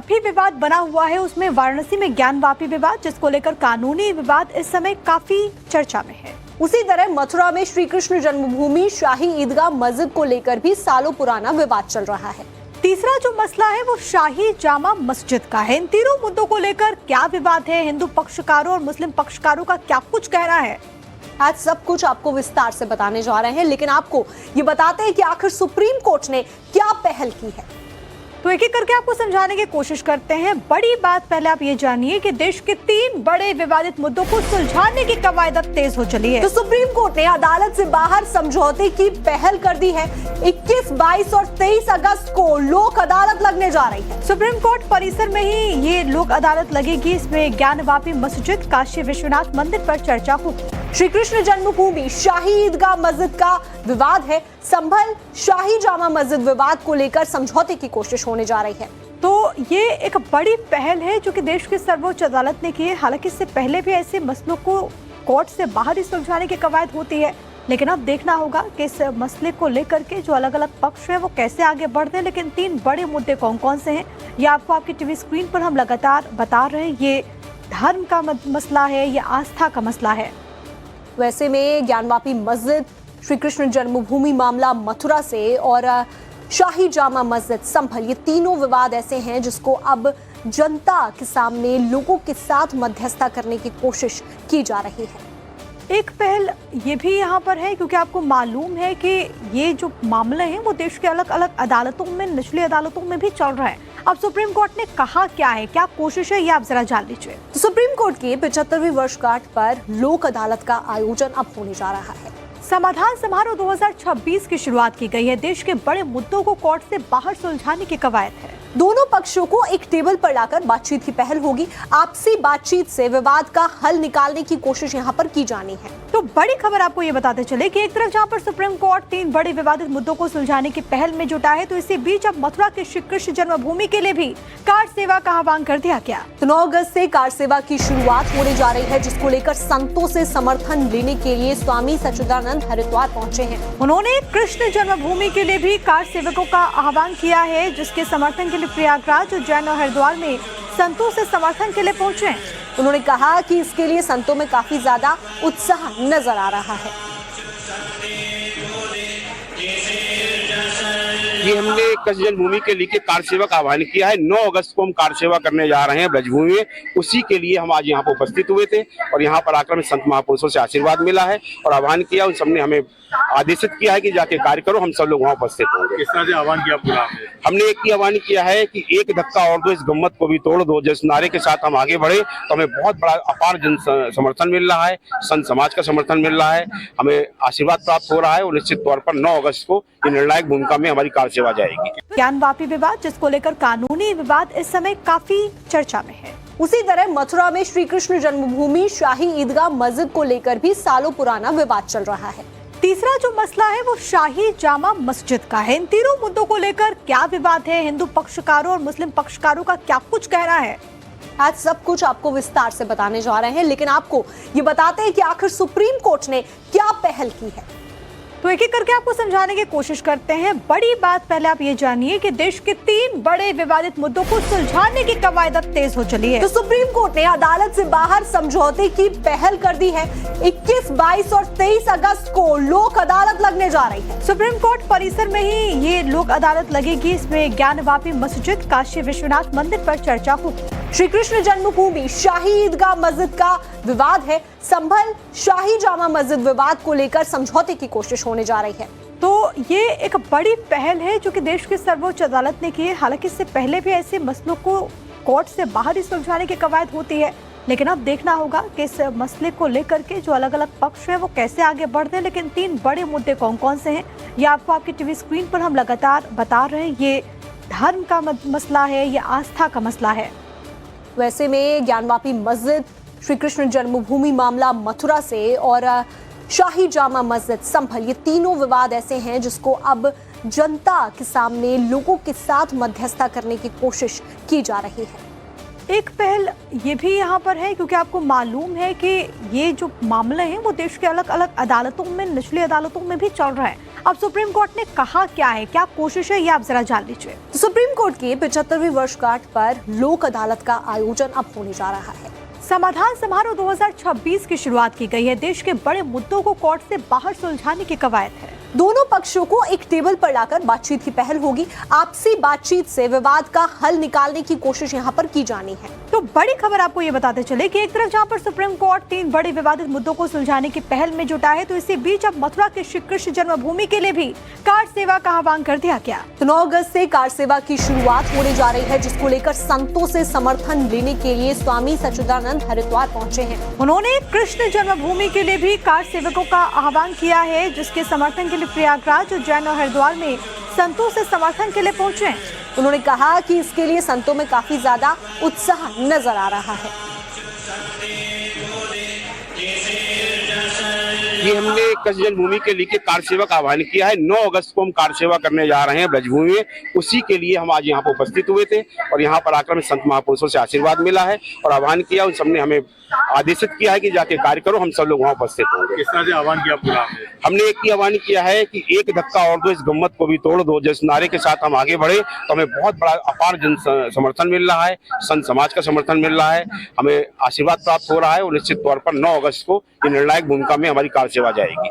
भी विवाद बना हुआ है, उसमें वाराणसी में ज्ञानवापी विवाद, जिसको लेकर कानूनी विवाद इस समय काफी चर्चा में है। उसी तरह मथुरा में श्री कृष्ण जन्मभूमि शाही ईदगाह मस्जिद को लेकर भी सालों पुराना विवाद चल रहा है। तीसरा जो मसला है वो शाही जामा मस्जिद का है। इन तीनों मुद्दों को लेकर क्या विवाद है, हिंदू पक्षकारों और मुस्लिम पक्षकारों का क्या कुछ कहना है, आज सब कुछ आपको विस्तार से बताने जा रहे हैं। लेकिन आपको ये बताते हैं कि आखिर सुप्रीम कोर्ट ने क्या पहल की है, तो एक एक करके आपको समझाने की कोशिश करते हैं। बड़ी बात पहले आप ये जानिए कि देश के 3 बड़े विवादित मुद्दों को सुलझाने की कवायद अब तेज हो चली है। तो सुप्रीम कोर्ट ने अदालत से बाहर समझौते की पहल कर दी है। 21, 22 और 23 अगस्त को लोक अदालत लगने जा रही है। सुप्रीम कोर्ट परिसर में ही ये लोक अदालत लगेगी। इसमें ज्ञानवापी मस्जिद, काशी विश्वनाथ मंदिर पर चर्चा होगी। श्री कृष्ण जन्मभूमि शाही ईदगाह मस्जिद का विवाद है। संभल शाही जामा मस्जिद विवाद को लेकर समझौते की कोशिश होने जा रही है। तो ये एक बड़ी पहल है जो कि देश की सर्वोच्च अदालत ने की है। हालांकि इससे पहले भी ऐसे मसलों को कोर्ट से बाहर ही सुलझाने की कवायद होती है, लेकिन अब देखना होगा कि इस मसले को लेकर के जो अलग अलग पक्ष है वो कैसे आगे बढ़ते हैं। लेकिन 3 बड़े मुद्दे कौन कौन से हैं ये आपको आपकी टीवी स्क्रीन पर हम लगातार बता रहे हैं। ये धर्म का मसला है, ये आस्था का मसला है। वैसे में ज्ञानवापी मस्जिद, श्री कृष्ण जन्मभूमि मामला मथुरा से और शाही जामा मस्जिद संभल, ये तीनों विवाद ऐसे हैं जिसको अब जनता के सामने लोगों के साथ मध्यस्थता करने की कोशिश की जा रही है। एक पहल ये भी यहाँ पर है क्योंकि आपको मालूम है कि ये जो मामले हैं वो देश के अलग अलग अदालतों में, निचली अदालतों में भी चल रहा है। अब सुप्रीम कोर्ट ने कहा क्या है, क्या कोशिश है, ये आप जरा जान लीजिए। तो सुप्रीम कोर्ट की 75वीं वर्षगांठ पर लोक अदालत का आयोजन अब होने जा रहा है। समाधान समारोह 2026 की शुरुआत की गई है। देश के बड़े मुद्दों को कोर्ट से बाहर सुलझाने की कवायद है। दोनों पक्षों को एक टेबल पर लाकर बातचीत की पहल होगी। आपसी बातचीत से विवाद का हल निकालने की कोशिश यहाँ पर की जानी है। तो बड़ी खबर आपको ये बताते चले कि एक तरफ जहाँ पर सुप्रीम कोर्ट 3 बड़े विवादित मुद्दों को सुलझाने की पहल में जुटा है, तो इसी बीच अब मथुरा के श्री कृष्ण जन्मभूमि के लिए भी कार सेवा का आह्वान कर दिया गया। तो 9 अगस्त से कार सेवा की शुरुआत होने जा रही है, जिसको लेकर संतों से समर्थन लेने के लिए स्वामी सच्चिदानंद हरिद्वार पहुंचे हैं। उन्होंने कृष्ण जन्मभूमि के लिए भी कार सेवकों का आह्वान किया है, जिसके समर्थन के लिए प्रयागराज, उज्जैन और हरिद्वार में संतों से समर्थन के लिए पहुंचे हैं। उन्होंने कहा कि इसके लिए संतों में काफी ज्यादा उत्साह नजर आ रहा है। ये हमने कृष्ण जन्मभूमि के लिए कार सेवा का आह्वान किया है। 9 अगस्त को हम कार सेवा करने जा रहे हैं ब्रजभूमि में। उसी के लिए हम आज यहाँ पर उपस्थित हुए थे और यहाँ पर आकर हमें संत महापुरुषों से आशीर्वाद मिला है और आह्वान किया। उन सबने हमें आदेशित किया है कि जाके कार्य करो, हम सब लोग वहाँ उपस्थित होंगे। किस तरह से आह्वान किया पूरा? हमने एक ही आह्वान किया है कि एक धक्का और दो, इस गम्मत को भी तोड़ दो। जिस नारे के साथ हम आगे बढ़े तो हमें बहुत बड़ा अपार जन समर्थन मिल रहा है, संत समाज का समर्थन मिल रहा है, हमें आशीर्वाद प्राप्त हो रहा है और निश्चित तौर पर 9 अगस्त को ये निर्णायक भूमिका में हमारी कार सेवा जाएगी। ज्ञानवापी विवाद, जिसको लेकर कानूनी विवाद इस समय काफी चर्चा में है। उसी तरह मथुरा में श्री कृष्ण जन्मभूमि शाही ईदगाह मस्जिद को लेकर भी सालों पुराना विवाद चल रहा है। तीसरा जो मसला है वो शाही जामा मस्जिद का है। इन तीनों मुद्दों को लेकर क्या विवाद है, हिंदू पक्षकारों और मुस्लिम पक्षकारों का क्या कुछ कहना है, आज सब कुछ आपको विस्तार से बताने जा रहे हैं। लेकिन आपको ये बताते हैं कि आखिर सुप्रीम कोर्ट ने क्या पहल की है, तो एक एक करके आपको समझाने की कोशिश करते हैं। बड़ी बात पहले आप ये जानिए कि देश के 3 बड़े विवादित मुद्दों को सुलझाने की कवायद अब तेज हो चली है। तो सुप्रीम कोर्ट ने अदालत से बाहर समझौते की पहल कर दी है। 21, 22 और 23 अगस्त को लोक अदालत लगने जा रही है। सुप्रीम कोर्ट परिसर में ही ये लोक अदालत लगेगी। इसमें ज्ञानवापी मस्जिद, काशी विश्वनाथ मंदिर पर चर्चा होगी। श्री कृष्ण जन्मभूमि शाही ईदगाह मस्जिद का विवाद है। संभल शाही जामा मस्जिद विवाद को लेकर समझौते की कोशिश होने जा रही है। तो ये एक बड़ी पहल है जो कि देश की सर्वोच्च अदालत ने की है। हालांकि इससे पहले भी ऐसे मसलों को कोर्ट से बाहर ही सुलझाने की कवायद होती है, लेकिन अब देखना होगा कि इस मसले को लेकर के जो अलग अलग पक्ष है वो कैसे आगे बढ़ते हैं। लेकिन 3 बड़े मुद्दे कौन कौन से हैं ये आपको आपकी टीवी स्क्रीन पर हम लगातार बता रहे हैं। ये धर्म का मसला है, ये आस्था का मसला है। वैसे में ज्ञानवापी मस्जिद, श्री कृष्ण जन्मभूमि मामला मथुरा से और शाही जामा मस्जिद संभल, ये तीनों विवाद ऐसे हैं जिसको अब जनता के सामने लोगों के साथ मध्यस्थता करने की कोशिश की जा रही है। एक पहल ये भी यहाँ पर है क्योंकि आपको मालूम है कि ये जो मामले हैं वो देश के अलग अलग अदालतों में, निचली अदालतों में भी चल रहा है। अब सुप्रीम कोर्ट ने कहा क्या है, क्या कोशिश है, ये आप जरा जान लीजिए। तो सुप्रीम कोर्ट की 75वीं वर्षगांठ पर लोक अदालत का आयोजन अब होने जा रहा है। समाधान समारोह 2026 की शुरुआत की गई है। देश के बड़े मुद्दों को कोर्ट से बाहर सुलझाने की कवायद है। दोनों पक्षों को एक टेबल पर लाकर बातचीत की पहल होगी। आपसी बातचीत से विवाद का हल निकालने की कोशिश यहाँ पर की जानी है। तो बड़ी खबर आपको ये बताते चले कि एक तरफ जहां पर सुप्रीम कोर्ट 3 बड़े विवादित मुद्दों को सुलझाने की पहल में जुटा है, तो इसी बीच अब मथुरा के श्री कृष्ण जन्मभूमि के लिए भी कार सेवा का आह्वान कर दिया गया। तो 9 अगस्त से कार सेवा की शुरुआत होने जा रही है, जिसको लेकर संतों से समर्थन लेने के लिए स्वामी सच्चिदानंद हरिद्वार पहुंचे हैं। उन्होंने कृष्ण जन्मभूमि के लिए भी कार सेवकों का आह्वान किया है, जिसके समर्थन के लिए प्रयागराज, उज्जैन और हरिद्वार में संतों से समर्थन के लिए पहुंचे हैं। उन्होंने कहा कि इसके लिए संतों में काफी ज्यादा उत्साह नजर आ रहा है। ये हमने कृष्ण जन्मभूमि के लिए कार सेवा का आह्वान किया है। 9 अगस्त को हम कार सेवा करने जा रहे हैं ब्रजभूमि में, उसी के लिए हम आज यहाँ पर उपस्थित हुए थे और यहाँ पर आकर संत महापुरुषों से आशीर्वाद मिला है और आह्वान किया। उन सबने हमें आदेशित किया है कि जाके कार्य करो, हम सब लोग वहाँ उपस्थित होंगे। किस तरह से आह्वान किया पूरा? हमने एक ही आह्वान किया है कि एक धक्का और दो, इस गम्मत को भी तोड़ दो। जिस नारे के साथ हम आगे बढ़े तो हमें बहुत बड़ा अपार जन समर्थन मिल रहा है, संत समाज का समर्थन मिल रहा है, हमें आशीर्वाद प्राप्त हो रहा है और निश्चित तौर पर 9 अगस्त को ये निर्णायक भूमिका में हमारी कार सेवा जाएगी।